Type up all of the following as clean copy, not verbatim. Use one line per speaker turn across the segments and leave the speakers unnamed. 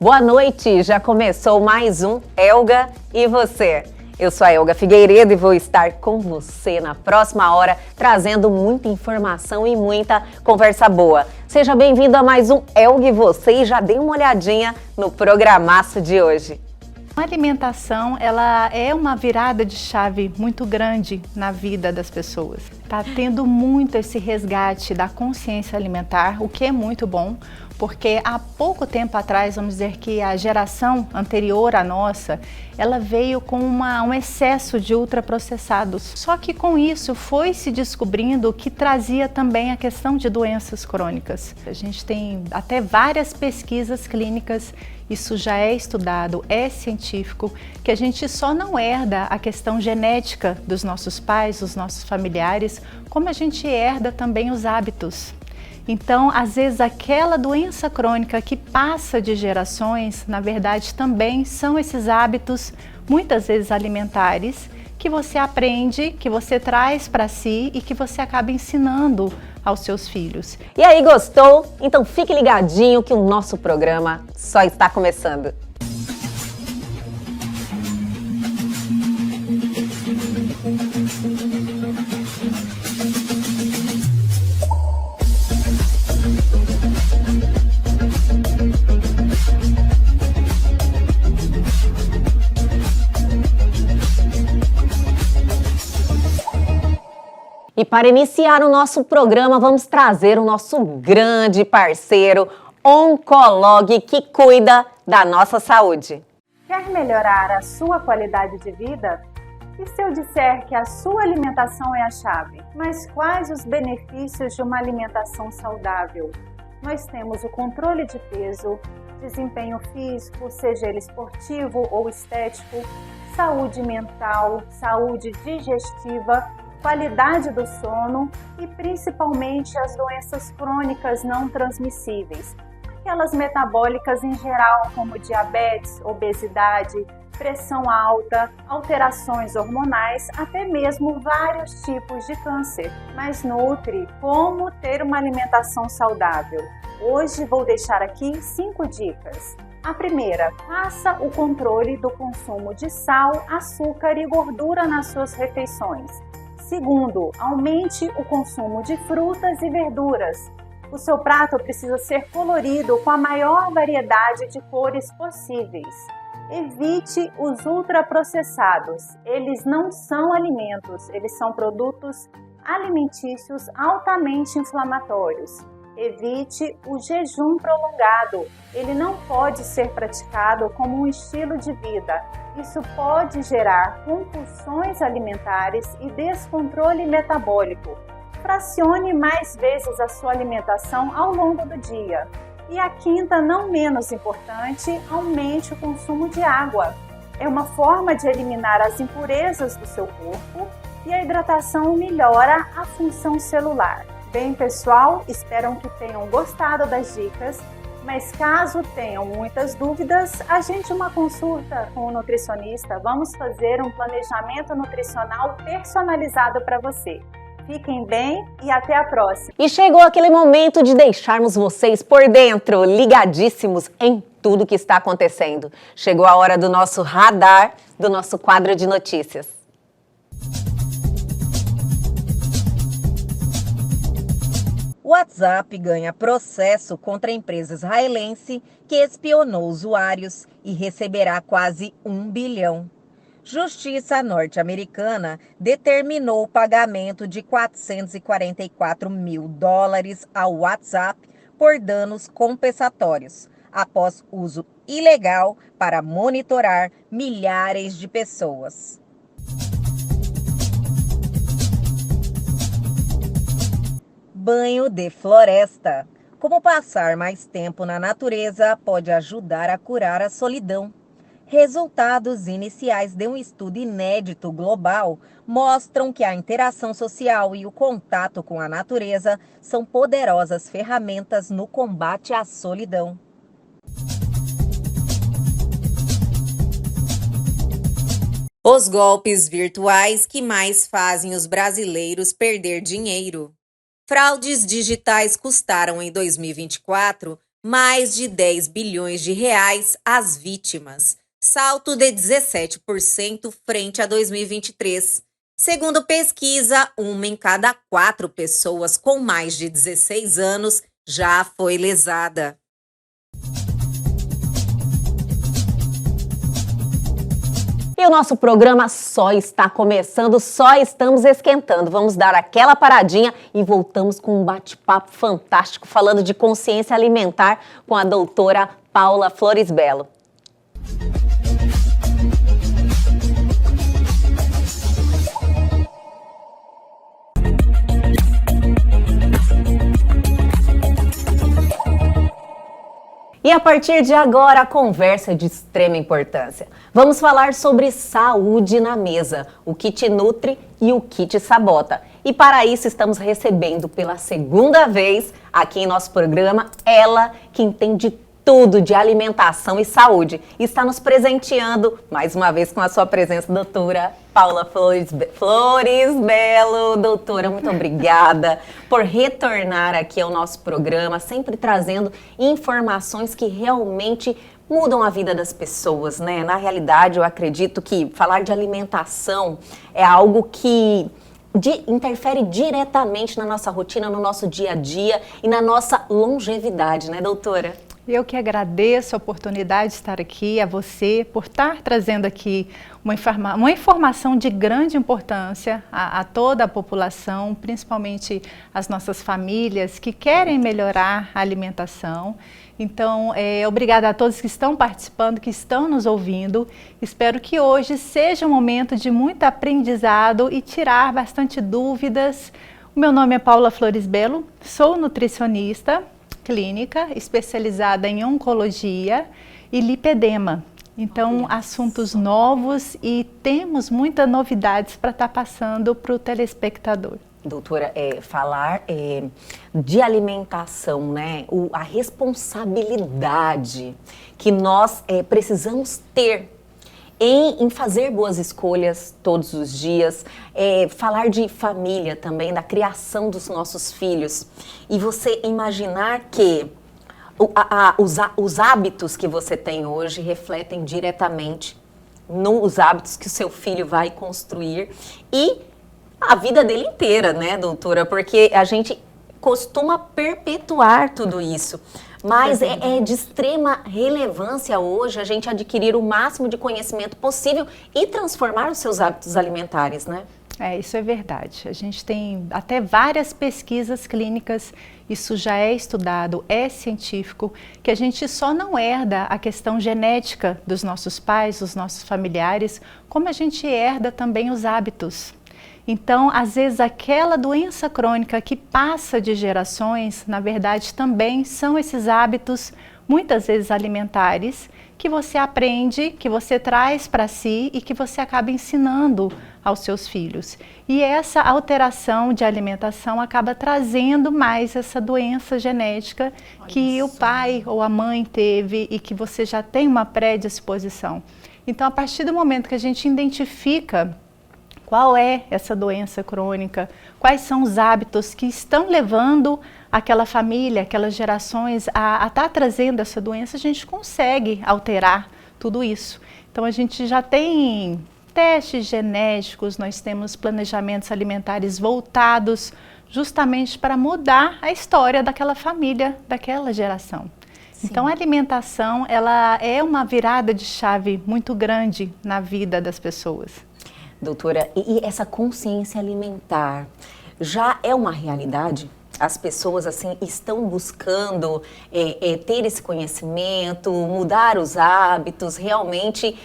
Boa noite, já começou mais um Elga e Você. Eu sou a Elga Figueiredo e vou estar com você na próxima hora, trazendo muita informação e muita conversa boa. Seja bem-vindo a mais um Elga e Você e já dê uma olhadinha no programaço de hoje.
A alimentação, ela é uma virada de chave muito grande na vida das pessoas. Está tendo muito esse resgate da consciência alimentar, o que é muito bom, porque há pouco tempo atrás, vamos dizer que a geração anterior à nossa, ela veio com um excesso de ultraprocessados. Só que com isso foi se descobrindo que trazia também a questão de doenças crônicas. A gente tem até várias pesquisas clínicas, isso já é estudado, é científico, que a gente só não herda a questão genética dos nossos pais, dos nossos familiares, como a gente herda também os hábitos. Então, às vezes, aquela doença crônica que passa de gerações, na verdade, também são esses hábitos, muitas vezes alimentares, que você aprende, que você traz para si e que você acaba ensinando aos seus filhos.
E aí, gostou? Então fique ligadinho que o nosso programa só está começando. E para iniciar o nosso programa, vamos trazer o nosso grande parceiro, Oncolog, que cuida da nossa saúde.
Quer melhorar a sua qualidade de vida? E se eu disser que a sua alimentação é a chave? Mas quais os benefícios de uma alimentação saudável? Nós temos o controle de peso, desempenho físico, seja ele esportivo ou estético, saúde mental, saúde digestiva, qualidade do sono e principalmente as doenças crônicas não transmissíveis, aquelas metabólicas em geral como diabetes, obesidade, pressão alta, alterações hormonais, até mesmo vários tipos de câncer. Mas Nutri, como ter uma alimentação saudável? Hoje vou deixar aqui 5 dicas. A primeira, faça o controle do consumo de sal, açúcar e gordura nas suas refeições. Segundo, aumente o consumo de frutas e verduras. O seu prato precisa ser colorido com a maior variedade de cores possíveis. Evite os ultraprocessados. Eles não são alimentos, eles são produtos alimentícios altamente inflamatórios. Evite o jejum prolongado. Ele não pode ser praticado como um estilo de vida. Isso pode gerar compulsões alimentares e descontrole metabólico. Fracione mais vezes a sua alimentação ao longo do dia. E a quinta, não menos importante, aumente o consumo de água. É uma forma de eliminar as impurezas do seu corpo e a hidratação melhora a função celular. Bem, pessoal, espero que tenham gostado das dicas, mas caso tenham muitas dúvidas, agende uma consulta com o nutricionista. Vamos fazer um planejamento nutricional personalizado para você. Fiquem bem e até a próxima!
E chegou aquele momento de deixarmos vocês por dentro, ligadíssimos em tudo que está acontecendo. Chegou a hora do nosso radar, do nosso quadro de notícias. O WhatsApp ganha processo contra a empresa israelense que espionou usuários e receberá quase 1 bilhão. Justiça norte-americana determinou o pagamento de $444 mil ao WhatsApp por danos compensatórios, após uso ilegal para monitorar milhares de pessoas. Banho de floresta. Como passar mais tempo na natureza pode ajudar a curar a solidão. Resultados iniciais de um estudo inédito global mostram que a interação social e o contato com a natureza são poderosas ferramentas no combate à solidão. Os golpes virtuais que mais fazem os brasileiros perder dinheiro. Fraudes digitais custaram em 2024 mais de 10 bilhões de reais às vítimas, salto de 17% frente a 2023. Segundo pesquisa, 1 em cada 4 pessoas com mais de 16 anos já foi lesada.
E o nosso programa só está começando, só estamos esquentando. Vamos dar aquela paradinha e voltamos com um bate-papo fantástico falando de consciência alimentar com a doutora Paula Floresbello. E a partir de agora, a conversa é de extrema importância. Vamos falar sobre saúde na mesa, o que te nutre e o que te sabota. E para isso estamos recebendo pela segunda vez aqui em nosso programa, ela que entende tudo de alimentação e saúde. Está nos presenteando mais uma vez com a sua presença, doutora Paula Floresbello. Doutora, muito obrigada por retornar aqui ao nosso programa, sempre trazendo informações que realmente mudam a vida das pessoas, né? Na realidade, eu acredito que falar de alimentação é algo que interfere diretamente na nossa rotina, no nosso dia a dia e na nossa longevidade, né, doutora?
Eu que agradeço a oportunidade de estar aqui, a você, por estar trazendo aqui uma informação de grande importância a toda a população, principalmente as nossas famílias que querem melhorar a alimentação. Então, obrigada a todos que estão participando, que estão nos ouvindo. Espero que hoje seja um momento de muito aprendizado e tirar bastante dúvidas. O meu nome é Paula Floresbello, sou nutricionista clínica especializada em oncologia e lipedema. Então, assuntos novos e temos muitas novidades para estar passando para o telespectador.
Doutora, falar de alimentação, né? A responsabilidade que nós precisamos ter em fazer boas escolhas todos os dias, falar de família também, da criação dos nossos filhos. E você imaginar que os hábitos que você tem hoje refletem diretamente nos hábitos que o seu filho vai construir e a vida dele inteira, né, doutora? Porque a gente costuma perpetuar tudo isso. Mas é de extrema relevância hoje a gente adquirir o máximo de conhecimento possível e transformar os seus hábitos alimentares, né?
Isso é verdade. A gente tem até várias pesquisas clínicas, isso já é estudado, é científico, que a gente só não herda a questão genética dos nossos pais, dos nossos familiares, como a gente herda também os hábitos. Então, às vezes, aquela doença crônica que passa de gerações, na verdade, também são esses hábitos, muitas vezes alimentares, que você aprende, que você traz para si e que você acaba ensinando aos seus filhos. E essa alteração de alimentação acaba trazendo mais essa doença genética que o pai ou a mãe teve e que você já tem uma predisposição. Então, a partir do momento que a gente identifica qual é essa doença crônica, quais são os hábitos que estão levando aquela família, aquelas gerações a estar trazendo essa doença, a gente consegue alterar tudo isso. Então a gente já tem testes genéticos, nós temos planejamentos alimentares voltados justamente para mudar a história daquela família, daquela geração. Sim. Então a alimentação, ela é uma virada de chave muito grande na vida das pessoas.
Doutora, e essa consciência alimentar já é uma realidade? As pessoas assim estão buscando ter esse conhecimento, mudar os hábitos, realmente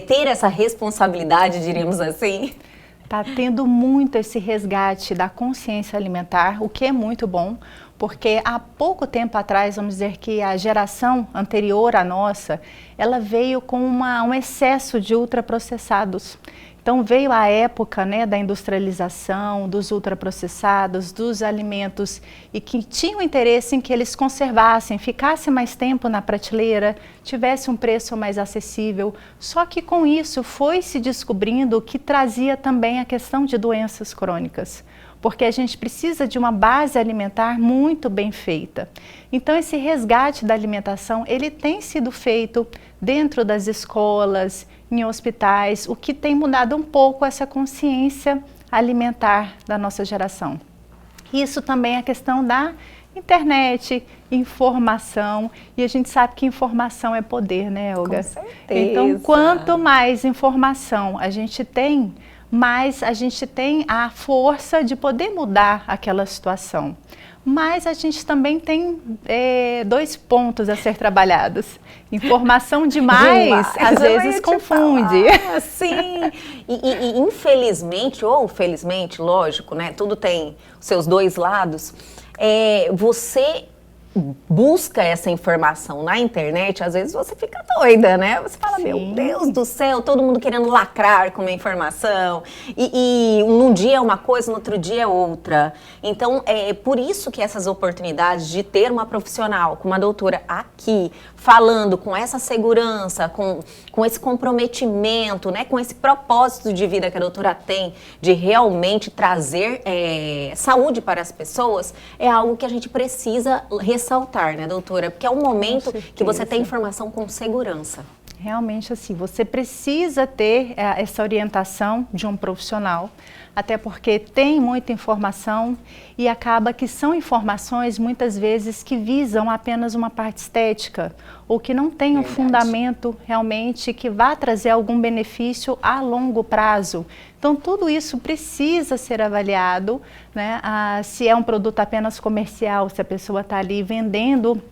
ter essa responsabilidade, diríamos assim?
Está tendo muito esse resgate da consciência alimentar, o que é muito bom, porque há pouco tempo atrás, vamos dizer que a geração anterior à nossa, ela veio com um excesso de ultraprocessados. Então veio a época, né, da industrialização, dos ultraprocessados, dos alimentos e que tinham interesse em que eles conservassem, ficassem mais tempo na prateleira, tivesse um preço mais acessível. Só que com isso foi se descobrindo que trazia também a questão de doenças crônicas. porque a gente precisa de uma base alimentar muito bem feita. Então esse resgate da alimentação, ele tem sido feito dentro das escolas, em hospitais, o que tem mudado um pouco essa consciência alimentar da nossa geração. Isso também é a questão da internet, informação, e a gente sabe que informação é poder, né, Olga?
Com certeza.
Então, quanto mais informação a gente tem, mais a gente tem a força de poder mudar aquela situação. Mas a gente também tem 2 pontos a ser trabalhados. Informação demais às vezes confunde.
Sim, e infelizmente, ou felizmente, lógico, né? Tudo tem os seus 2 lados. Você busca essa informação na internet, às vezes você fica doida, né? Você fala, meu Deus do céu, todo mundo querendo lacrar com uma informação, e num dia é uma coisa, no outro dia é outra. Então, é por isso que essas oportunidades de ter uma profissional, como a doutora aqui, falando com essa segurança, com esse comprometimento, né, com esse propósito de vida que a doutora tem, de realmente trazer saúde para as pessoas, é algo que a gente precisa ressaltar, né, doutora? Porque é um momento que você tem informação com segurança.
Realmente assim, você precisa ter essa orientação de um profissional, até porque tem muita informação e acaba que são informações muitas vezes que visam apenas uma parte estética ou que não tem um fundamento realmente que vá trazer algum benefício a longo prazo. Então tudo isso precisa ser avaliado, né? Se é um produto apenas comercial, se a pessoa está ali vendendo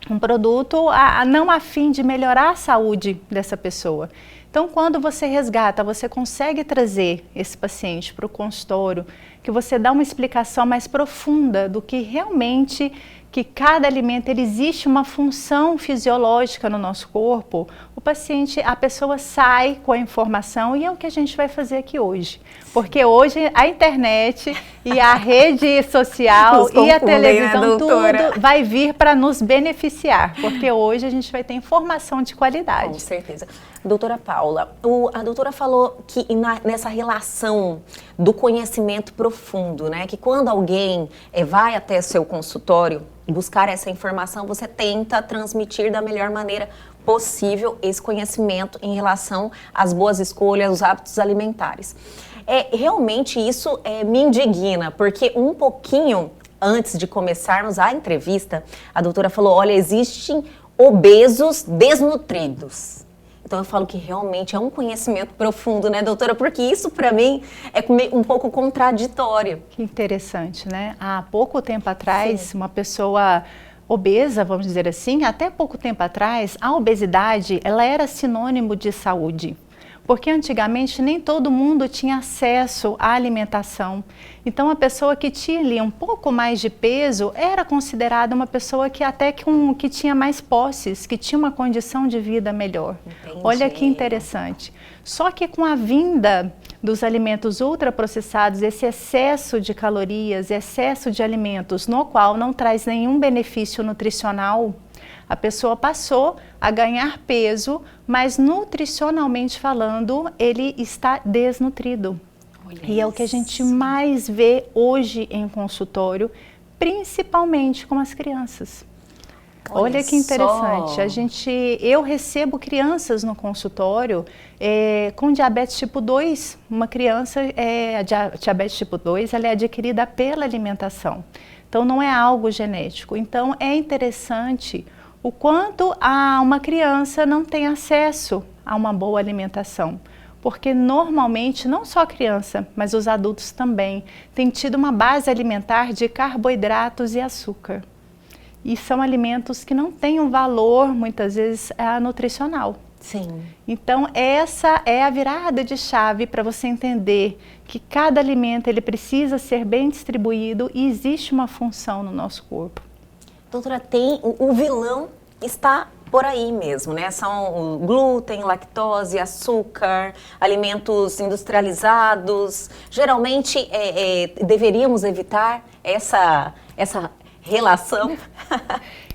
um produto não a fim de melhorar a saúde dessa pessoa. Então, quando você resgata, você consegue trazer esse paciente para o consultório, que você dá uma explicação mais profunda do que realmente que cada alimento, ele existe uma função fisiológica no nosso corpo, a pessoa sai com a informação e é o que a gente vai fazer aqui hoje. Porque hoje a internet e a rede social e a televisão, tudo vai vir para nos beneficiar, porque hoje a gente vai ter informação de qualidade.
Com certeza. Doutora Paula, a doutora falou que nessa relação do conhecimento profundo, né, que quando alguém vai até seu consultório buscar essa informação, você tenta transmitir da melhor maneira possível esse conhecimento em relação às boas escolhas, aos hábitos alimentares. Realmente isso me indigna, porque um pouquinho antes de começarmos a entrevista, a doutora falou, olha, existem obesos desnutridos. Então eu falo que realmente é um conhecimento profundo, né, doutora? Porque isso para mim é um pouco contraditório.
Que interessante, né? Há pouco tempo atrás, uma pessoa obesa, vamos dizer assim, até pouco tempo atrás, a obesidade, ela era sinônimo de saúde. Porque antigamente nem todo mundo tinha acesso à alimentação. Então a pessoa que tinha ali um pouco mais de peso era considerada uma pessoa que até que tinha mais posses, que tinha uma condição de vida melhor. Entendi. Olha que interessante. Só que com a vinda dos alimentos ultraprocessados, esse excesso de calorias, excesso de alimentos, no qual não traz nenhum benefício nutricional, a pessoa passou a ganhar peso, mas nutricionalmente falando, ele está desnutrido. E é o que a gente mais vê hoje em consultório, principalmente com as crianças. Olha que interessante, eu recebo crianças no consultório com diabetes tipo 2. Uma criança, a diabetes tipo 2, ela é adquirida pela alimentação. Então não é algo genético. Então é interessante o quanto uma criança não tem acesso a uma boa alimentação. Porque normalmente, não só a criança, mas os adultos também, têm tido uma base alimentar de carboidratos e açúcar. E são alimentos que não têm um valor, muitas vezes, nutricional.
Sim.
Então, essa é a virada de chave para você entender que cada alimento ele precisa ser bem distribuído e existe uma função no nosso corpo.
Doutora, o vilão está por aí mesmo, né? São o glúten, lactose, açúcar, alimentos industrializados. Geralmente deveríamos evitar essa relação.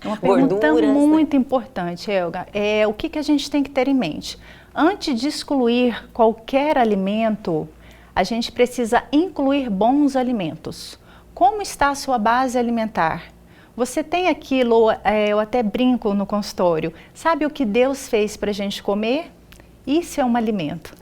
É uma pergunta muito importante, Helga. O que a gente tem que ter em mente? Antes de excluir qualquer alimento, a gente precisa incluir bons alimentos. Como está a sua base alimentar? Você tem aquilo, eu até brinco no consultório, sabe o que Deus fez para a gente comer? Isso é um alimento.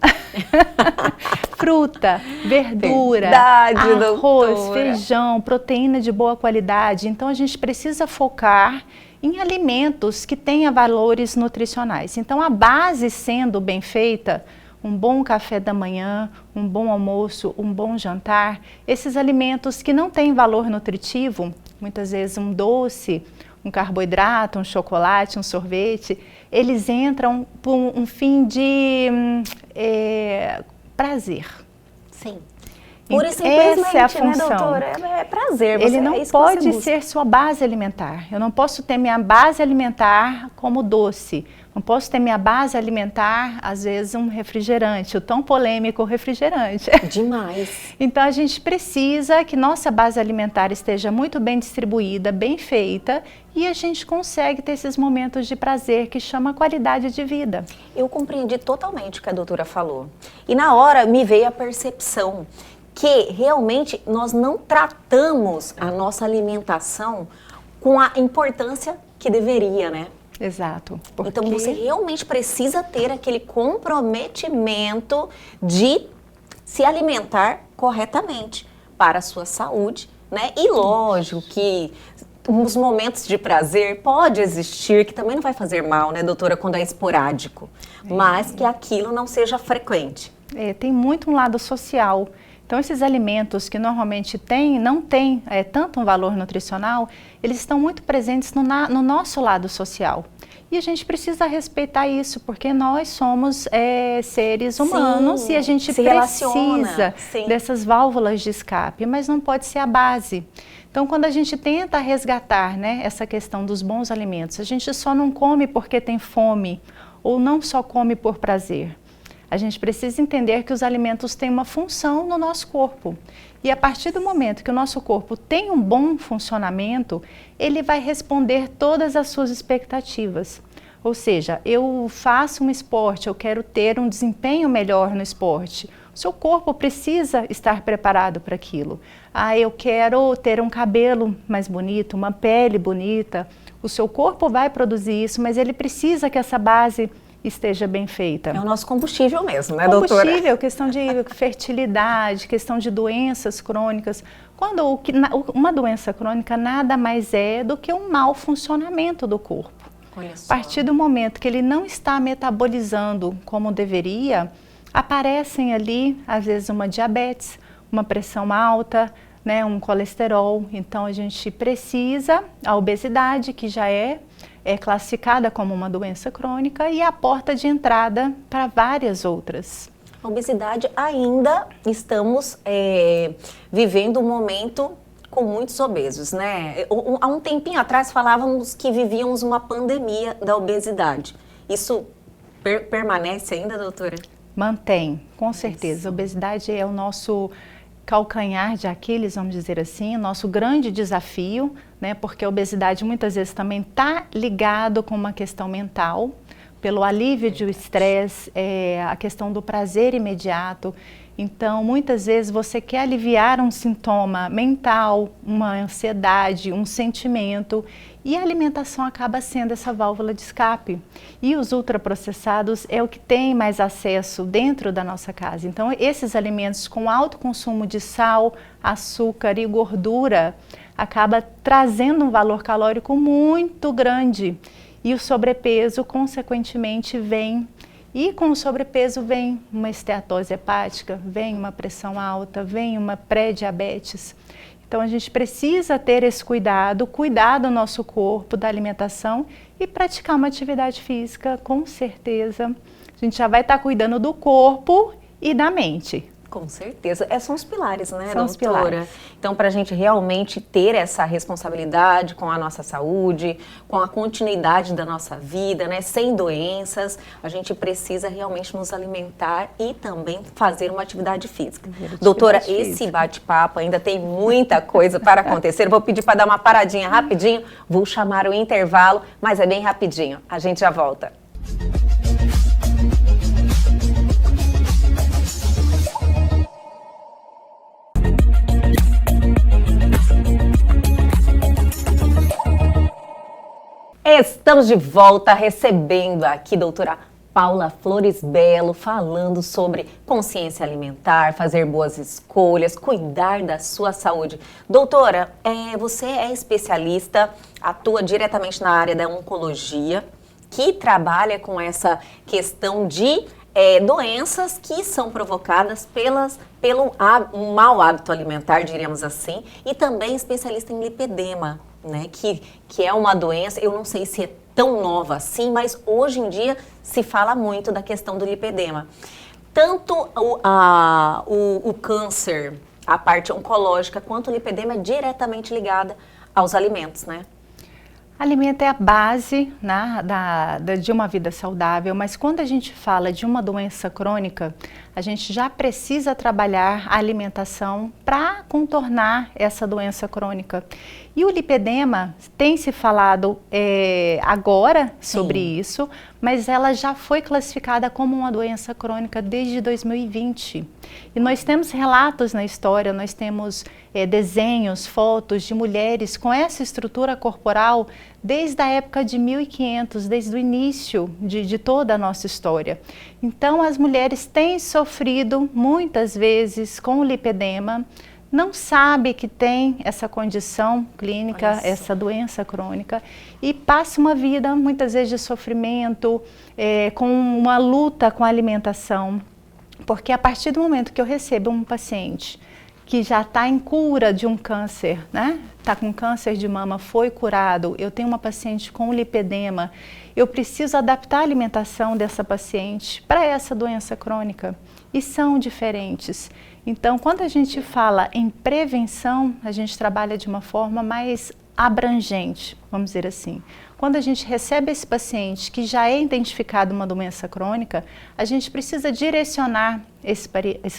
Fruta, verdura,
Verdade,
arroz,
doutora.
feijão, proteína de boa qualidade. Então a gente precisa focar em alimentos que tenham valores nutricionais. Então a base sendo bem feita, um bom café da manhã, um bom almoço, um bom jantar, esses alimentos que não têm valor nutritivo, muitas vezes um doce, um carboidrato, um chocolate, um sorvete, eles entram por um fim de prazer.
Sim. Pura e simplesmente,
essa é a função.
né, doutora? É prazer.
Ele não pode ser sua base alimentar. Eu não posso ter minha base alimentar como doce. Não posso ter minha base alimentar, às vezes, um refrigerante, o tão polêmico refrigerante.
Demais.
Então, a gente precisa que nossa base alimentar esteja muito bem distribuída, bem feita, e a gente consegue ter esses momentos de prazer que chama qualidade de vida.
Eu compreendi totalmente o que a doutora falou. E na hora me veio a percepção que realmente nós não tratamos a nossa alimentação com a importância que deveria, né?
Exato.
Então você realmente precisa ter aquele comprometimento de se alimentar corretamente para a sua saúde, né? E lógico que os momentos de prazer pode existir, que também não vai fazer mal, né, doutora, quando é esporádico, mas que aquilo não seja frequente.
Tem muito um lado social. Então, esses alimentos que normalmente não têm tanto um valor nutricional, eles estão muito presentes no nosso lado social. E a gente precisa respeitar isso, porque nós somos seres humanos. Sim, e a gente precisa dessas válvulas de escape, mas não pode ser a base. Então, quando a gente tenta resgatar, né, essa questão dos bons alimentos, a gente só não come porque tem fome, ou não só come por prazer. A gente precisa entender que os alimentos têm uma função no nosso corpo. E a partir do momento que o nosso corpo tem um bom funcionamento, ele vai responder todas as suas expectativas. Ou seja, eu faço um esporte, eu quero ter um desempenho melhor no esporte. O seu corpo precisa estar preparado para aquilo. Eu quero ter um cabelo mais bonito, uma pele bonita. O seu corpo vai produzir isso, mas ele precisa que essa base esteja bem feita.
É o nosso combustível mesmo, né, doutora?
Combustível, questão de fertilidade, questão de doenças crônicas. Quando uma doença crônica nada mais é do que um mau funcionamento do corpo.
Olha só.
A partir do momento que ele não está metabolizando como deveria, aparecem ali, às vezes, uma diabetes, uma pressão alta, né, um colesterol. Então, a gente precisa, a obesidade, que já é classificada como uma doença crônica, e a porta de entrada para várias outras.
A obesidade ainda estamos vivendo um momento com muitos obesos, né? Há um tempinho atrás falávamos que vivíamos uma pandemia da obesidade. Isso permanece ainda, doutora?
Mantém, com certeza. A obesidade é o nosso calcanhar de Aquiles, vamos dizer assim, nosso grande desafio, né? Porque a obesidade muitas vezes também está ligado com uma questão mental, pelo alívio do estresse, a questão do prazer imediato. Então, muitas vezes você quer aliviar um sintoma mental, uma ansiedade, um sentimento, e a alimentação acaba sendo essa válvula de escape. E os ultraprocessados é o que tem mais acesso dentro da nossa casa. Então, esses alimentos com alto consumo de sal, açúcar e gordura acaba trazendo um valor calórico muito grande. E o sobrepeso, consequentemente, vem. E com o sobrepeso vem uma esteatose hepática, vem uma pressão alta, vem uma pré-diabetes. Então a gente precisa ter esse cuidado, cuidar do nosso corpo, da alimentação e praticar uma atividade física, com certeza. A gente já vai estar cuidando do corpo e da mente.
Com certeza. São os pilares, né,
São os
doutora?
pilares.
Então, para a gente realmente ter essa responsabilidade com a nossa saúde, com a continuidade da nossa vida, né, sem doenças, a gente precisa realmente nos alimentar e também fazer uma atividade física. Doutora, esse bate-papo ainda tem muita coisa para acontecer. Vou pedir para dar uma paradinha rapidinho, vou chamar o intervalo, mas é bem rapidinho. A gente já volta. Estamos de volta recebendo aqui doutora Paula Flores Belo, falando sobre consciência alimentar, fazer boas escolhas, cuidar da sua saúde. Doutora, você é especialista, atua diretamente na área da oncologia, que trabalha com essa questão de doenças que são provocadas pelo um mau hábito alimentar, diríamos assim, e também especialista em lipedema, né? Que é uma doença, eu não sei se é tão nova assim, mas hoje em dia se fala muito da questão do lipedema. Tanto o câncer, a parte oncológica, quanto o lipedema é diretamente ligada aos alimentos, né?
Alimento é a base, né, de uma vida saudável, mas quando a gente fala de uma doença crônica, a gente já precisa trabalhar a alimentação para contornar essa doença crônica. E o lipedema tem se falado agora sobre isso, mas ela já foi classificada como uma doença crônica desde 2020. E nós temos relatos na história, nós temos desenhos, fotos de mulheres com essa estrutura corporal desde a época de 1500, desde o início de toda a nossa história. Então, as mulheres têm sofrido muitas vezes com o lipedema, não sabe que tem essa condição clínica, essa doença crônica, e passa uma vida muitas vezes de sofrimento, com uma luta com a alimentação, porque a partir do momento que eu recebo um paciente que já está em cura de um câncer, né? Está com câncer de mama, foi curado, eu tenho uma paciente com lipedema, eu preciso adaptar a alimentação dessa paciente para essa doença crônica, e são diferentes. Então, quando a gente fala em prevenção, a gente trabalha de uma forma mais abrangente, vamos dizer assim. Quando a gente recebe esse paciente que já é identificado uma doença crônica, a gente precisa direcionar esse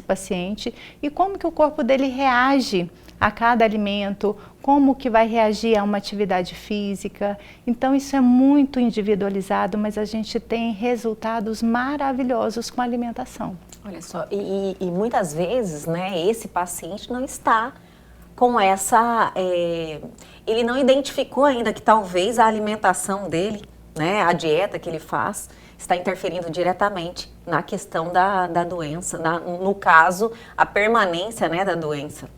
paciente e como que o corpo dele reage a cada alimento, como que vai reagir a uma atividade física. Então, isso é muito individualizado, mas a gente tem resultados maravilhosos com a alimentação.
Olha só, e muitas vezes, né, esse paciente não está com essa... ele não identificou ainda que talvez a alimentação dele, né, a dieta que ele faz, está interferindo diretamente na questão da doença, no caso, a permanência, né, da doença.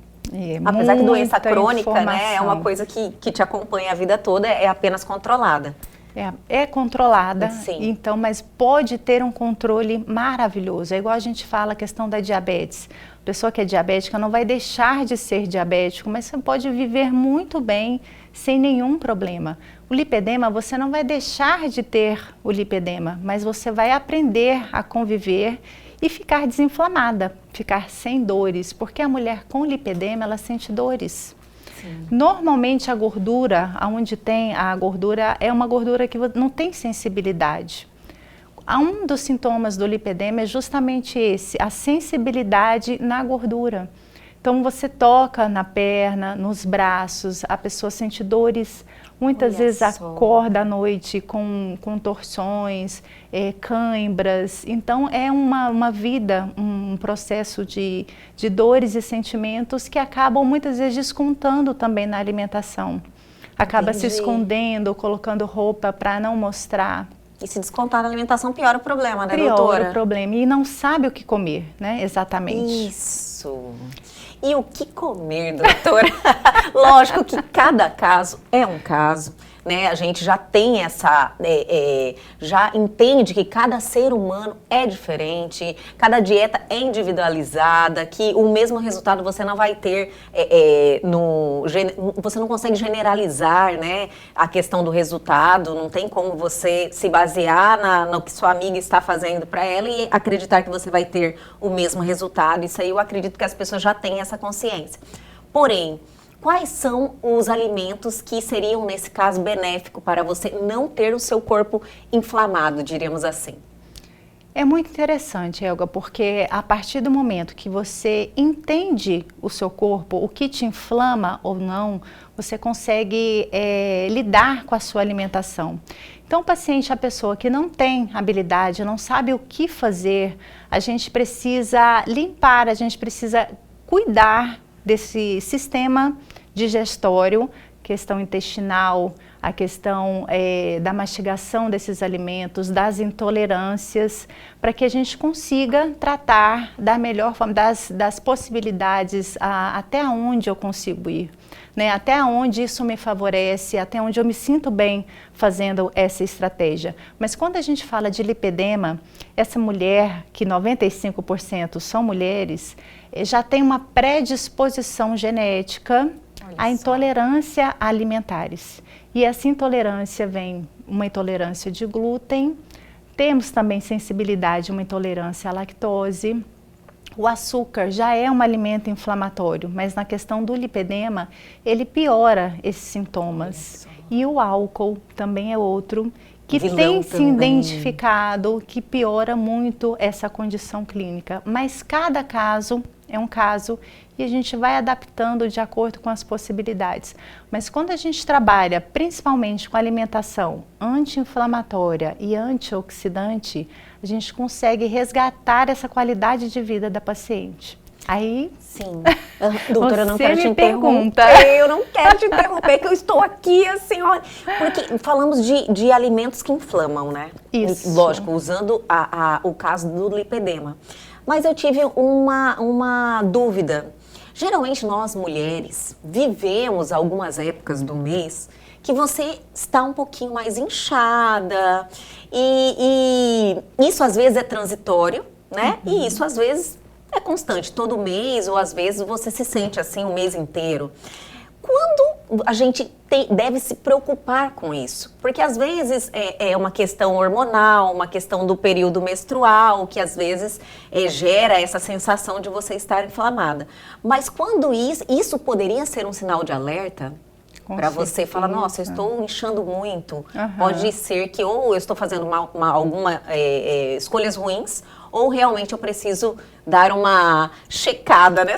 Apesar que doença crônica, né, é uma coisa que te acompanha a vida toda, é apenas controlada.
É controlada,
sim.
Então, mas pode ter um controle maravilhoso. É igual a gente fala a questão da diabetes. A pessoa que é diabética não vai deixar de ser diabético, mas você pode viver muito bem sem nenhum problema. O lipedema, você não vai deixar de ter o lipedema, mas você vai aprender a conviver e ficar desinflamada, ficar sem dores, porque a mulher com lipedema, ela sente dores. Normalmente a gordura, onde tem a gordura, é uma gordura que não tem sensibilidade. Um dos sintomas do lipedema é justamente esse, a sensibilidade na gordura. Então você toca na perna, nos braços, a pessoa sente dores, muitas vezes acorda à noite com torções, cãibras. Então é uma vida, um processo de dores e sentimentos que acabam muitas vezes descontando também na alimentação. Acaba se escondendo, colocando roupa para não mostrar.
E se descontar na alimentação, piora o problema, né,
doutora?
Piora
o problema e não sabe o que comer, né, exatamente.
Isso. E o que comer, doutora? Lógico que cada caso é um caso, né? A gente já tem já entende que cada ser humano é diferente, cada dieta é individualizada, que o mesmo resultado você não vai ter, você não consegue generalizar, né, a questão do resultado, não tem como você se basear no que sua amiga está fazendo para ela e acreditar que você vai ter o mesmo resultado. Isso aí eu acredito que as pessoas já têm essa consciência. Porém, quais são os alimentos que seriam, nesse caso, benéficos para você não ter o seu corpo inflamado, diríamos assim?
É muito interessante, Elga, porque a partir do momento que você entende o seu corpo, o que te inflama ou não, você consegue lidar com a sua alimentação. Então, o paciente, a pessoa que não tem habilidade, não sabe o que fazer, a gente precisa limpar, a gente precisa cuidar desse sistema digestório questão intestinal, a questão da mastigação desses alimentos, das intolerâncias, para que a gente consiga tratar da melhor forma, das possibilidades, até onde eu consigo ir, né? Até onde isso me favorece, até onde eu me sinto bem fazendo essa estratégia. Mas quando a gente fala de lipedema, essa mulher, que 95% são mulheres, já tem uma predisposição genética à intolerância a alimentares. E essa intolerância vem uma intolerância de glúten, temos também sensibilidade, uma intolerância à lactose. O açúcar já é um alimento inflamatório, mas na questão do lipedema, ele piora esses sintomas. E o álcool também é outro que tem se identificado que piora muito essa condição clínica. Mas cada caso é um caso e a gente vai adaptando de acordo com as possibilidades. Mas quando a gente trabalha principalmente com alimentação anti-inflamatória e antioxidante, a gente consegue resgatar essa qualidade de vida da paciente. Aí,
sim. Doutora, eu não quero te
interromper.
Eu não quero te interromper, que eu estou aqui assim, olha. Porque falamos de alimentos que inflamam, né?
Isso.
Lógico, usando o caso do lipedema. Mas eu tive uma dúvida. Geralmente nós mulheres vivemos algumas épocas do mês que você está um pouquinho mais inchada e isso às vezes é transitório, né? E isso às vezes é constante, todo mês ou às vezes você se sente assim o mês inteiro. Quando a gente deve se preocupar com isso? Porque às vezes é uma questão hormonal, uma questão do período menstrual, que às vezes gera essa sensação de você estar inflamada. Mas quando isso poderia ser um sinal de alerta para você falar, nossa, eu estou inchando muito. Pode ser que ou eu estou fazendo alguma escolhas ruins, ou realmente eu preciso dar uma checada, né?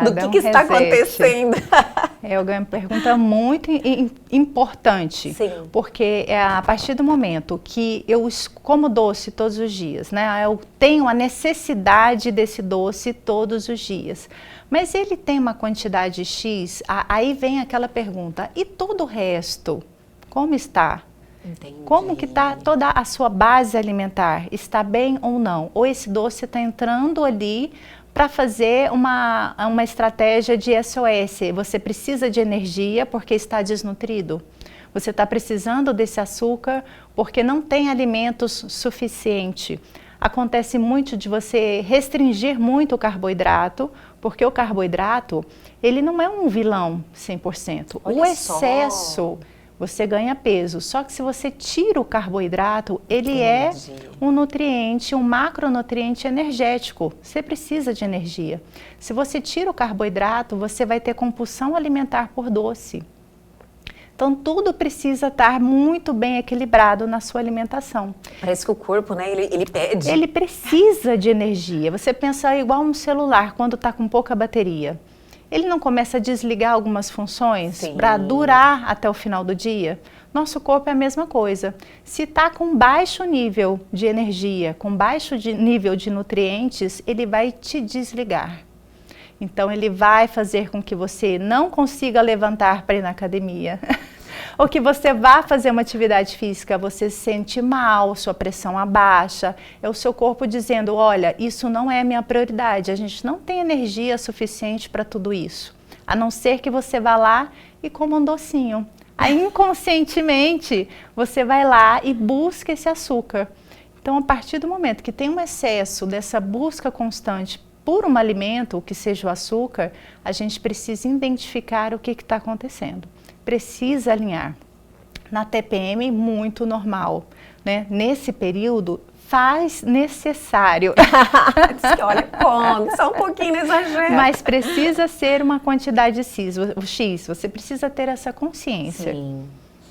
Do que está acontecendo.
É uma pergunta muito importante.
Sim.
Porque a partir do momento que eu como doce todos os dias, né? Eu tenho a necessidade desse doce todos os dias. Mas ele tem uma quantidade X, aí vem aquela pergunta, e todo o resto, como está?
Entendi.
Como que está toda a sua base alimentar? Está bem ou não? Ou esse doce está entrando ali para fazer uma estratégia de SOS? Você precisa de energia porque está desnutrido? Você está precisando desse açúcar porque não tem alimentos suficiente? Acontece muito de você restringir muito o carboidrato, porque o carboidrato, ele não é um vilão 100%.
Olha
o excesso, você ganha peso. Só que se você tira o carboidrato, ele é um nutriente, um macronutriente energético. Você precisa de energia. Se você tira o carboidrato, você vai ter compulsão alimentar por doce. Então, tudo precisa estar muito bem equilibrado na sua alimentação.
Parece que o corpo, né, ele pede.
Ele precisa de energia. Você pensa igual um celular, quando está com pouca bateria. Ele não começa a desligar algumas funções para durar até o final do dia? Nosso corpo é a mesma coisa. Se está com baixo nível de energia, com baixo nível de nutrientes, ele vai te desligar. Então, ele vai fazer com que você não consiga levantar para ir na academia. Ou que você vá fazer uma atividade física, você se sente mal, sua pressão abaixa. É o seu corpo dizendo, olha, isso não é a minha prioridade. A gente não tem energia suficiente para tudo isso. A não ser que você vá lá e coma um docinho. Aí, inconscientemente, você vai lá e busca esse açúcar. Então, a partir do momento que tem um excesso dessa busca constante por um alimento, que seja o açúcar, a gente precisa identificar o que está acontecendo. Precisa alinhar. Na TPM, muito normal, né? Nesse período, faz necessário.
Diz que, olha, come, só um pouquinho no exagero.
Mas precisa ser uma quantidade X, você precisa ter essa consciência.
Sim.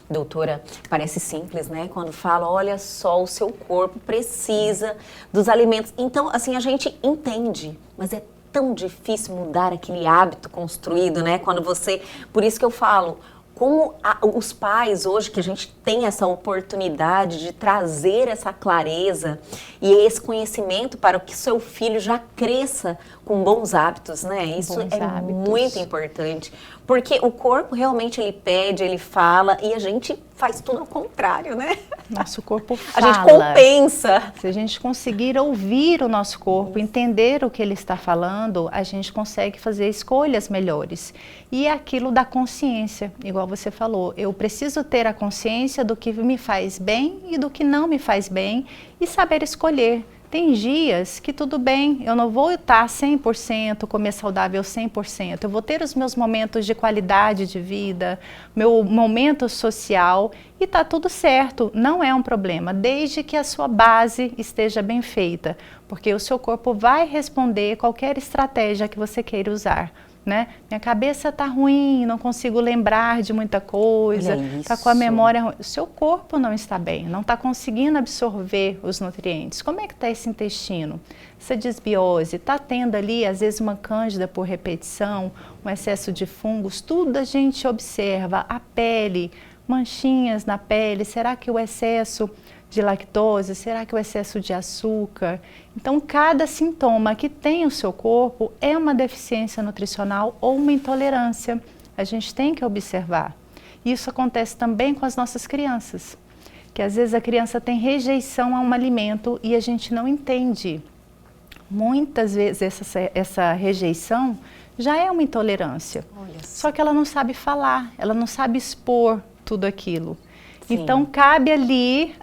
Doutora, parece simples, né? Quando fala, olha só, o seu corpo precisa dos alimentos. Então, assim, a gente entende, mas é tão difícil mudar aquele hábito construído, né? Quando você... Por isso que eu falo, como os pais hoje, que a gente tem essa oportunidade de trazer essa clareza e esse conhecimento para que seu filho já cresça com bons hábitos, né? Isso é muito importante, Porque o corpo realmente ele pede, ele fala e a gente faz tudo ao contrário, né?
Nosso corpo
A
fala.
gente compensa.
Se a gente conseguir ouvir o nosso corpo, entender o que ele está falando, a gente consegue fazer escolhas melhores. E é aquilo da consciência, igual você falou, eu preciso ter a consciência do que me faz bem e do que não me faz bem e saber escolher. Tem dias que tudo bem, eu não vou estar 100%, comer saudável 100%, eu vou ter os meus momentos de qualidade de vida, meu momento social e está tudo certo, não é um problema, desde que a sua base esteja bem feita, porque o seu corpo vai responder qualquer estratégia que você queira usar. Né? Minha cabeça está ruim, não consigo lembrar de muita coisa, está com a memória ruim. O seu corpo não está bem, não está conseguindo absorver os nutrientes. Como é que está esse intestino? Essa desbiose, está tendo ali às vezes uma cândida por repetição, um excesso de fungos, tudo a gente observa. A pele, manchinhas na pele, será que o excesso de lactose, será que o excesso de açúcar? Então, cada sintoma que tem o seu corpo é uma deficiência nutricional ou uma intolerância. A gente tem que observar. Isso acontece também com as nossas crianças, que às vezes a criança tem rejeição a um alimento e a gente não entende. Muitas vezes essa rejeição já é uma intolerância, só que ela não sabe falar, ela não sabe expor tudo aquilo. Sim. Então, cabe ali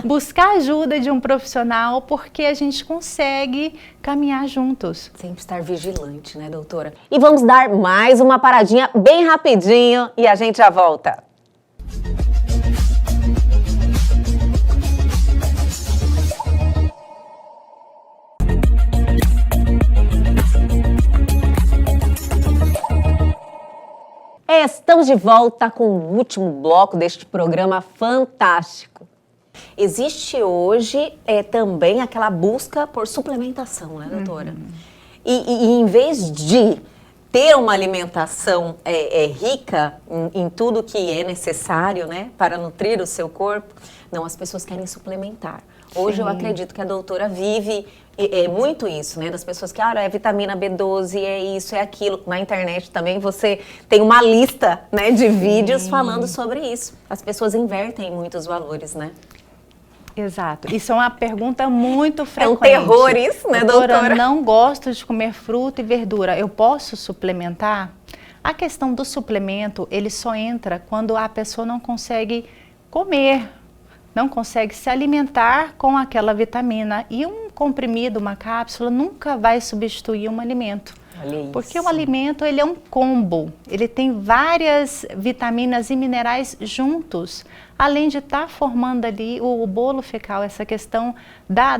buscar ajuda de um profissional, porque a gente consegue caminhar juntos.
Sempre estar vigilante, né, doutora? E vamos dar mais uma paradinha bem rapidinho e a gente já volta. Estamos de volta com o último bloco deste programa fantástico. Existe hoje também aquela busca por suplementação, né, doutora? E em vez de ter uma alimentação rica em tudo que é necessário, né, para nutrir o seu corpo, não, as pessoas querem suplementar. Hoje eu acredito que a doutora vive muito isso, né? Das pessoas que, é vitamina B12, é isso, é aquilo. Na internet também você tem uma lista, né, de vídeos falando sobre isso. As pessoas invertem muito os valores, né?
Exato. Isso é uma pergunta muito frequente.
É um terror isso, né, doutora?
Não gosto de comer fruta e verdura. Eu posso suplementar? A questão do suplemento, ele só entra quando a pessoa não consegue comer, não consegue se alimentar com aquela vitamina. E um comprimido, uma cápsula, nunca vai substituir um alimento. Olha isso. Porque o alimento, ele é um combo. Ele tem várias vitaminas e minerais juntos, além de estar formando ali o bolo fecal, essa questão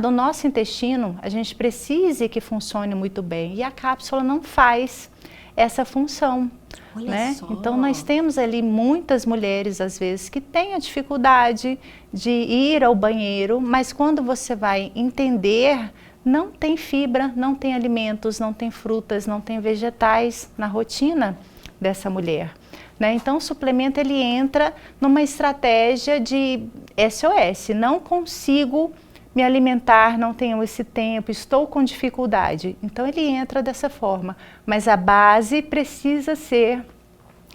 do nosso intestino, a gente precisa que funcione muito bem. E a cápsula não faz essa função. Olha, né? Só. Então nós temos ali muitas mulheres às vezes que têm a dificuldade de ir ao banheiro, mas quando você vai entender, não tem fibra, não tem alimentos, não tem frutas, não tem vegetais na rotina dessa mulher. Né? Então o suplemento ele entra numa estratégia de SOS, não consigo me alimentar, não tenho esse tempo, estou com dificuldade. Então ele entra dessa forma, mas a base precisa ser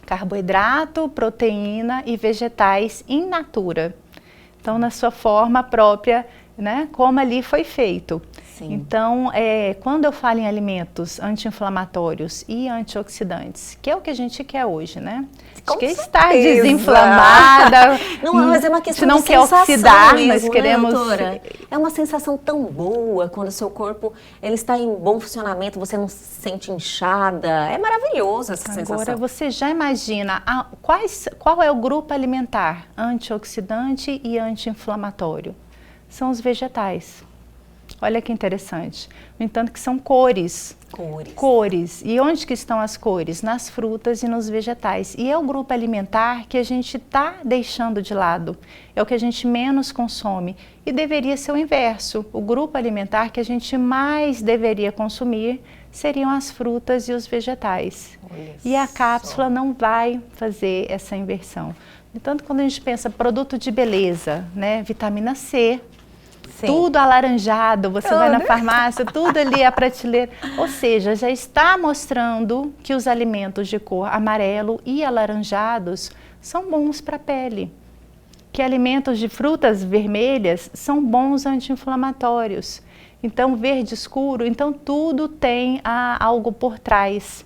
carboidrato, proteína e vegetais in natura. Então na sua forma própria, né, como ali foi feito. Sim. Então, quando eu falo em alimentos anti-inflamatórios e antioxidantes, que é o que a gente quer hoje, né? A gente quer estar desinflamada.
Não, mas é uma questão
de
sensação
quer oxidar,
mesmo,
nós queremos...
né, doutora? É uma sensação tão boa quando o seu corpo ele está em bom funcionamento, você não se sente inchada. É maravilhoso essa sensação.
Agora, você já imagina qual é o grupo alimentar antioxidante e anti-inflamatório? São os vegetais. Olha que interessante. No entanto, que são cores. Cores. E onde que estão as cores? Nas frutas e nos vegetais. E é o grupo alimentar que a gente está deixando de lado. É o que a gente menos consome. E deveria ser o inverso. O grupo alimentar que a gente mais deveria consumir seriam as frutas e os vegetais. E a cápsula não vai fazer essa inversão. No entanto, quando a gente pensa produto de beleza, né? Vitamina C,
Sim.
Tudo alaranjado, você vai na farmácia, tudo ali a prateleira. Ou seja, já está mostrando que os alimentos de cor amarelo e alaranjados são bons para a pele. Que alimentos de frutas vermelhas são bons anti-inflamatórios. Então, verde escuro, então tudo tem algo por trás.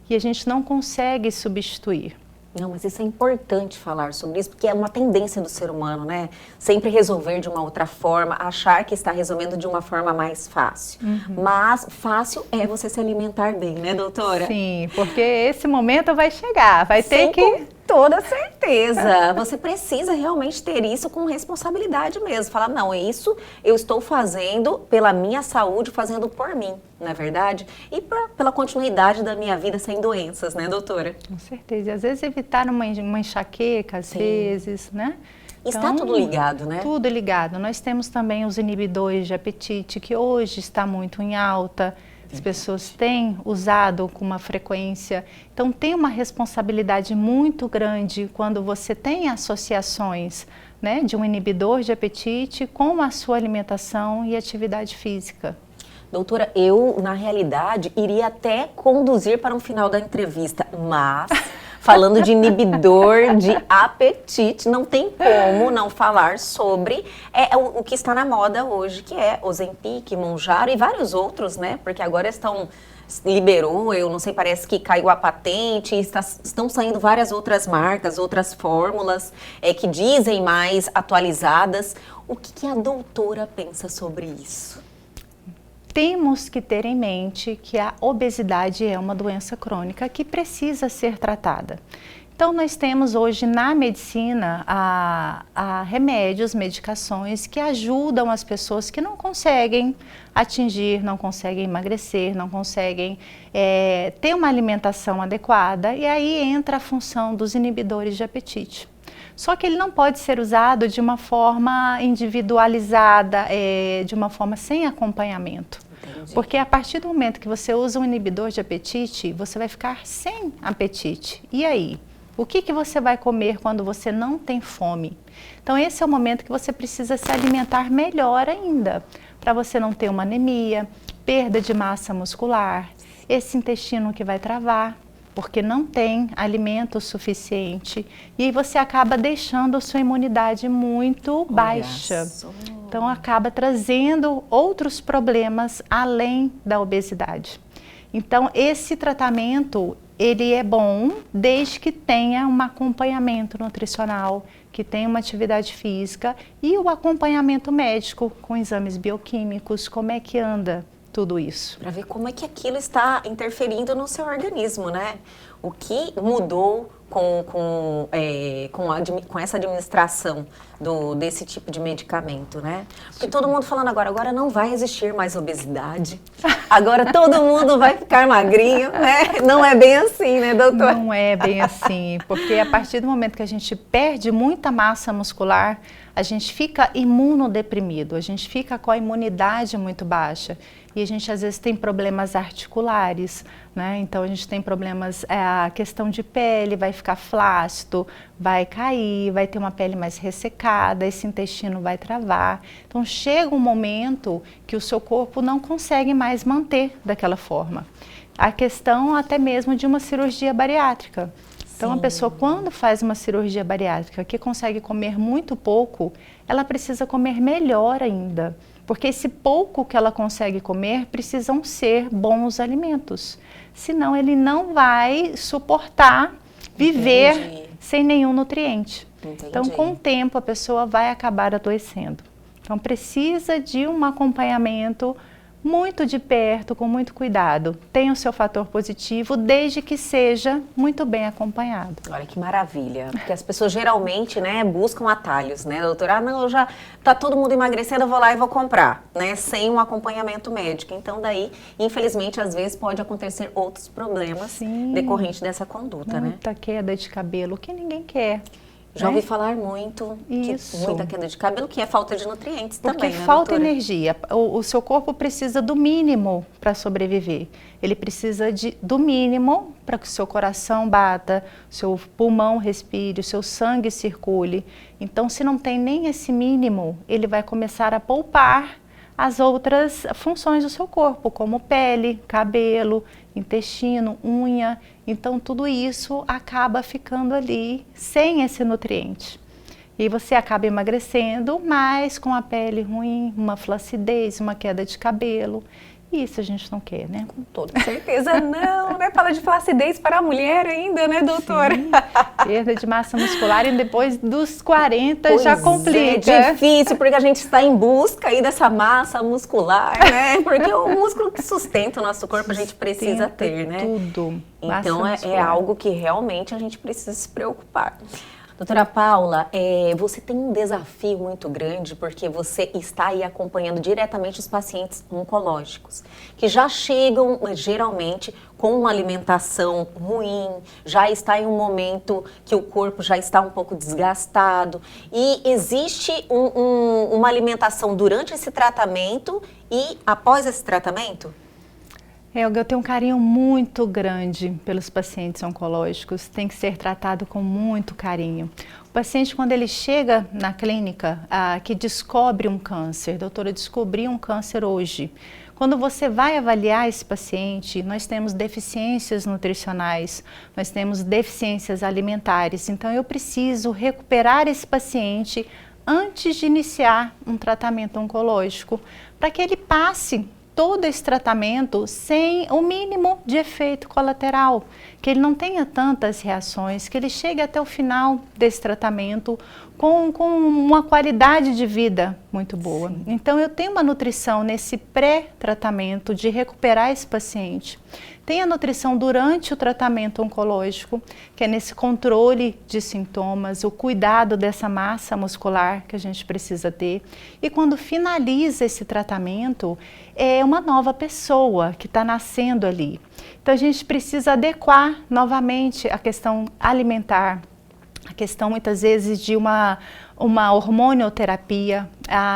E a gente não consegue substituir.
Não, mas isso é importante falar sobre isso, porque é uma tendência do ser humano, né? Sempre resolver de uma outra forma, achar que está resolvendo de uma forma mais fácil. Mas fácil é você se alimentar bem, né, doutora?
Sim, porque esse momento vai chegar, vai ter
Sim,
que...
com toda certeza. Você precisa realmente ter isso com responsabilidade mesmo. Falar, não, isso eu estou fazendo pela minha saúde, fazendo por mim, não é verdade? E pela continuidade da minha vida sem doenças, né, doutora?
Com certeza. E às vezes evitar uma enxaqueca, às vezes, né?
Está
Então,
tudo ligado, né?
Tudo ligado. Nós temos também os inibidores de apetite, que hoje está muito em alta. As pessoas têm usado com uma frequência. Então, tem uma responsabilidade muito grande quando você tem associações, né, de um inibidor de apetite com a sua alimentação e atividade física.
Doutora, eu, na realidade, iria até conduzir para um final da entrevista, mas... Falando de inibidor de apetite, não tem como não falar sobre o que está na moda hoje, que é Ozempic, Mounjaro e vários outros, né? Porque agora liberou, eu não sei, parece que caiu a patente, estão saindo várias outras marcas, outras fórmulas que dizem mais atualizadas. O que a doutora pensa sobre isso?
Temos que ter em mente que a obesidade é uma doença crônica que precisa ser tratada. Então, nós temos hoje na medicina remédios, medicações que ajudam as pessoas que não conseguem atingir, não conseguem emagrecer, não conseguem ter uma alimentação adequada, e aí entra a função dos inibidores de apetite. Só que ele não pode ser usado de uma forma individualizada, de uma forma sem acompanhamento. Entendi. Porque a partir do momento que você usa um inibidor de apetite, você vai ficar sem apetite. E aí? O que você vai comer quando você não tem fome? Então esse é o momento que você precisa se alimentar melhor ainda, para você não ter uma anemia, perda de massa muscular, esse intestino que vai travar, porque não tem alimento suficiente, e aí você acaba deixando a sua imunidade muito baixa. Então acaba trazendo outros problemas além da obesidade. Então esse tratamento, ele é bom desde que tenha um acompanhamento nutricional, que tenha uma atividade física e o acompanhamento médico com exames bioquímicos, como é que anda tudo isso.
Para ver como é que aquilo está interferindo no seu organismo, né? O que mudou com essa administração desse tipo de medicamento, né? Porque todo mundo falando agora não vai existir mais obesidade, agora todo mundo vai ficar magrinho, né? Não é bem assim, né, doutor?
Não é bem assim, porque a partir do momento que a gente perde muita massa muscular, a gente fica imunodeprimido, a gente fica com a imunidade muito baixa. E a gente às vezes tem problemas articulares, né? Então a gente tem problemas, a questão de pele vai ficar flácido, vai cair, vai ter uma pele mais ressecada, esse intestino vai travar. Então chega um momento que o seu corpo não consegue mais manter daquela forma. A questão até mesmo de uma cirurgia bariátrica. Então, a pessoa, quando faz uma cirurgia bariátrica que consegue comer muito pouco, ela precisa comer melhor ainda. Porque esse pouco que ela consegue comer precisam ser bons alimentos. Senão, ele não vai suportar viver sem nenhum nutriente.
Entendi.
Então, com o tempo, a pessoa vai acabar adoecendo. Então, precisa de um acompanhamento muito de perto, com muito cuidado. Tem o seu fator positivo, desde que seja muito bem acompanhado.
Olha que maravilha, porque as pessoas geralmente, né, buscam atalhos, né, doutora? Ah, não, tá todo mundo emagrecendo, eu vou lá e vou comprar, né, sem um acompanhamento médico. Então, daí, infelizmente, às vezes pode acontecer outros problemas decorrentes dessa conduta, né?
Muita queda de cabelo, que ninguém quer.
Já ouvi falar muito,
Isso.
Muita queda de cabelo, que é falta de nutrientes
Porque
também, né,
falta
doutora?
energia. O seu corpo precisa do mínimo para sobreviver. Ele precisa do mínimo para que o seu coração bata, o seu pulmão respire, o seu sangue circule. Então, se não tem nem esse mínimo, ele vai começar a poupar as outras funções do seu corpo, como pele, cabelo, intestino, unha. Então, tudo isso acaba ficando ali sem esse nutriente. E você acaba emagrecendo, mas com a pele ruim, uma flacidez, uma queda de cabelo. E isso a gente não quer, né?
Com toda certeza não, né? Fala de flacidez para a mulher ainda, né, doutora?
Sim. Perda de massa muscular e depois dos 40 já
Pois
complica.
É difícil, porque a gente está em busca aí dessa massa muscular, né? Porque o músculo que sustenta o nosso corpo a gente precisa ter, né?
Tudo.
Então é algo que realmente a gente precisa se preocupar. Doutora Paula, você tem um desafio muito grande porque você está aí acompanhando diretamente os pacientes oncológicos, que já chegam geralmente com uma alimentação ruim, já está em um momento que o corpo já está um pouco desgastado e existe uma alimentação durante esse tratamento e após esse tratamento?
Eu tenho um carinho muito grande pelos pacientes oncológicos, tem que ser tratado com muito carinho. O paciente, quando ele chega na clínica, que descobre um câncer, doutora, descobri um câncer hoje. Quando você vai avaliar esse paciente, nós temos deficiências nutricionais, nós temos deficiências alimentares, então eu preciso recuperar esse paciente antes de iniciar um tratamento oncológico, para que ele passe todo esse tratamento sem o mínimo de efeito colateral, que ele não tenha tantas reações, que ele chegue até o final desse tratamento com uma qualidade de vida muito boa. Sim. Então eu tenho uma nutrição nesse pré-tratamento de recuperar esse paciente. Tem a nutrição durante o tratamento oncológico, que é nesse controle de sintomas, o cuidado dessa massa muscular que a gente precisa ter. E quando finaliza esse tratamento, é uma nova pessoa que está nascendo ali. Então a gente precisa adequar novamente a questão alimentar, a questão muitas vezes de uma hormonioterapia.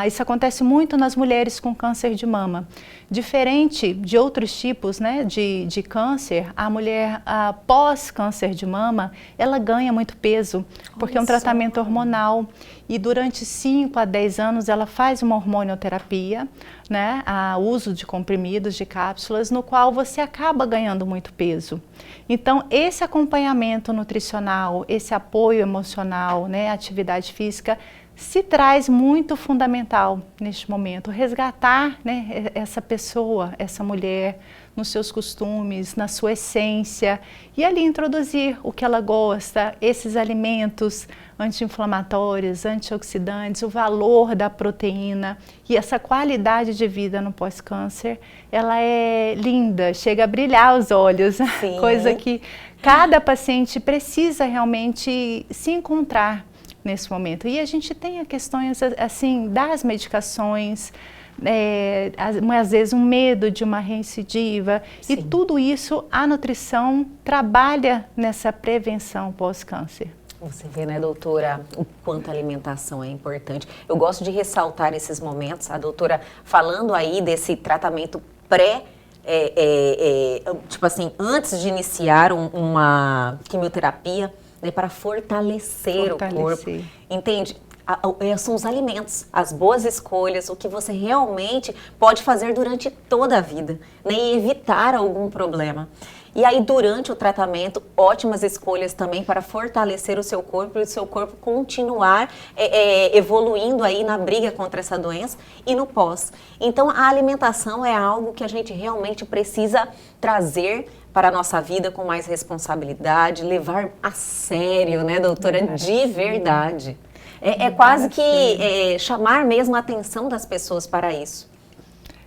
Isso acontece muito nas mulheres com câncer de mama. Diferente de outros tipos, né, de câncer, a mulher pós-câncer de mama, ela ganha muito peso, porque é um tratamento hormonal. E durante 5 a 10 anos ela faz uma hormonioterapia, né, uso de comprimidos, de cápsulas, no qual você acaba ganhando muito peso. Então, esse acompanhamento nutricional, esse apoio emocional, né, atividade física, se traz muito fundamental neste momento, resgatar, né, essa pessoa, essa mulher, nos seus costumes, na sua essência, e ali introduzir o que ela gosta, esses alimentos anti-inflamatórios, antioxidantes, o valor da proteína e essa qualidade de vida no pós-câncer, ela é linda, chega a brilhar os olhos,
Sim. Coisa
que cada paciente precisa realmente se encontrar nesse momento. E a gente tem a questões assim das medicações, às vezes um medo de uma reincidiva. Sim. E tudo isso a nutrição trabalha nessa prevenção pós-câncer.
Você vê, né, doutora, o quanto a alimentação é importante. Eu gosto de ressaltar esses momentos, a doutora falando aí desse tratamento tipo assim, antes de iniciar uma quimioterapia, né, para fortalecer o corpo, entende? São os alimentos, as boas escolhas, o que você realmente pode fazer durante toda a vida, né, e evitar algum problema. E aí, durante o tratamento, ótimas escolhas também para fortalecer o seu corpo e o seu corpo continuar evoluindo aí na briga contra essa doença e no pós. Então, a alimentação é algo que a gente realmente precisa trazer para a nossa vida com mais responsabilidade, levar a sério, né, doutora, de verdade. É quase que chamar mesmo a atenção das pessoas para isso.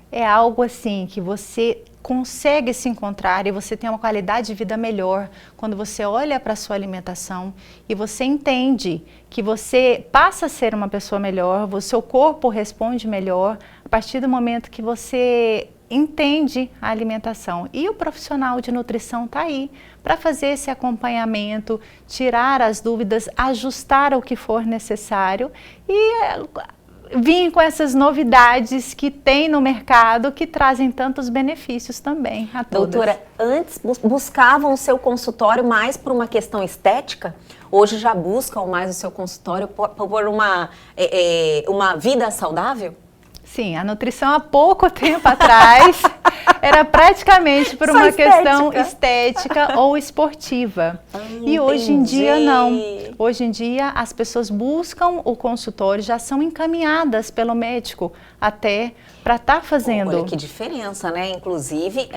É algo assim que você consegue se encontrar e você tem uma qualidade de vida melhor quando você olha para a sua alimentação e você entende que você passa a ser uma pessoa melhor, o seu corpo responde melhor a partir do momento que você entende a alimentação. E o profissional de nutrição está aí para fazer esse acompanhamento, tirar as dúvidas, ajustar o que for necessário e vir com essas novidades que tem no mercado que trazem tantos benefícios também a todas.
Doutora, antes buscavam o seu consultório mais por uma questão estética? Hoje já buscam mais o seu consultório por uma vida saudável?
Sim, a nutrição há pouco tempo atrás era praticamente por uma questão estética ou esportiva. E hoje em dia não. Hoje em dia as pessoas buscam o consultório, já são encaminhadas pelo médico até para estar fazendo.
Olha que diferença, né? Inclusive,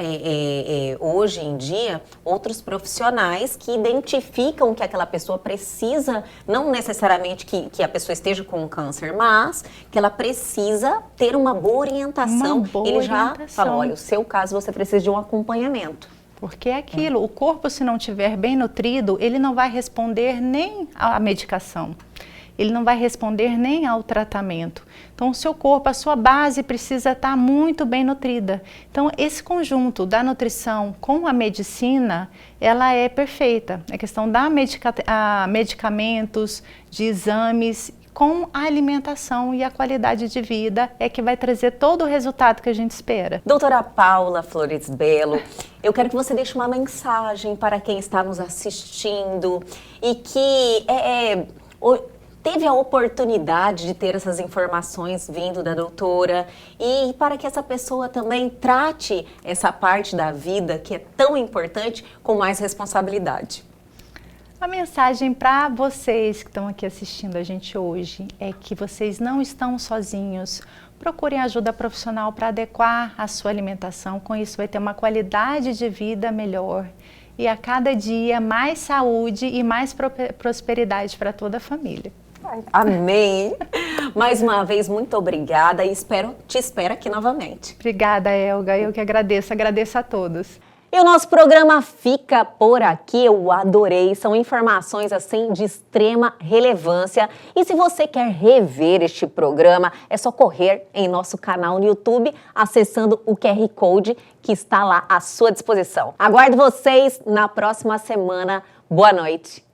hoje em dia, outros profissionais que identificam que aquela pessoa precisa, não necessariamente que a pessoa esteja com câncer, mas que ela precisa ter uma boa orientação. Ele já fala, olha, o seu caso você precisa de um acompanhamento.
Porque é aquilo, o corpo se não estiver bem nutrido, ele não vai responder nem à medicação. Ele não vai responder nem ao tratamento. Então, o seu corpo, a sua base precisa estar muito bem nutrida. Então, esse conjunto da nutrição com a medicina, ela é perfeita. A questão da medicamentos, de exames, com a alimentação e a qualidade de vida é que vai trazer todo o resultado que a gente espera.
Doutora Paula Flores Belo, eu quero que você deixe uma mensagem para quem está nos assistindo e que teve a oportunidade de ter essas informações vindo da doutora e para que essa pessoa também trate essa parte da vida que é tão importante com mais responsabilidade.
A mensagem para vocês que estão aqui assistindo a gente hoje é que vocês não estão sozinhos. Procurem ajuda profissional para adequar a sua alimentação. Com isso vai ter uma qualidade de vida melhor. E a cada dia mais saúde e mais prosperidade para toda a família.
Amém! Mais uma vez, muito obrigada e te espero aqui novamente.
Obrigada, Elga. Eu que agradeço a todos.
E o nosso programa fica por aqui, eu adorei, são informações assim de extrema relevância. E se você quer rever este programa, é só correr em nosso canal no YouTube, acessando o QR Code que está lá à sua disposição. Aguardo vocês na próxima semana. Boa noite!